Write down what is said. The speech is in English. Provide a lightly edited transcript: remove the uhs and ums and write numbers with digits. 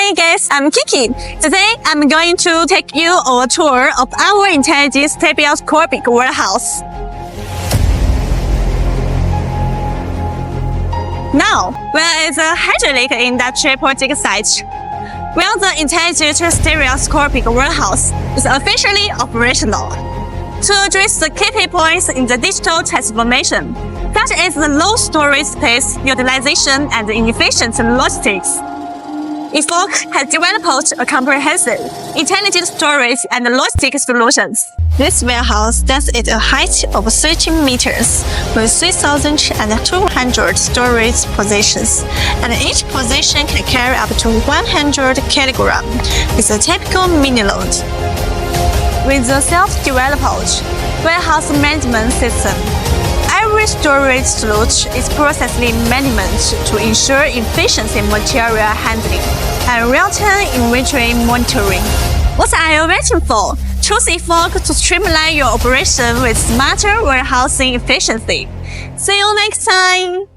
Hey guys, I'm Kiki. Today I'm going to take you on a tour of our intelligent stereoscopic warehouse. Now, where is a hydraulic industry project site? Well, the intelligent stereoscopic warehouse is officially operational. To address the key points in the digital transformation, such as the low storage space utilization and inefficient logistics, Evoke has developed a comprehensive, intelligent storage and logistics solutions. This warehouse stands at a height of 13 meters with 3,200 storage positions, and each position can carry up to 100 kilograms with a typical mini load. With the self-developed warehouse management system, every storage slot is processing management to ensure efficiency material handling and real-time inventory monitoring. What are you waiting for? Choose Evoke to streamline your operation with smarter warehousing efficiency. See you next time!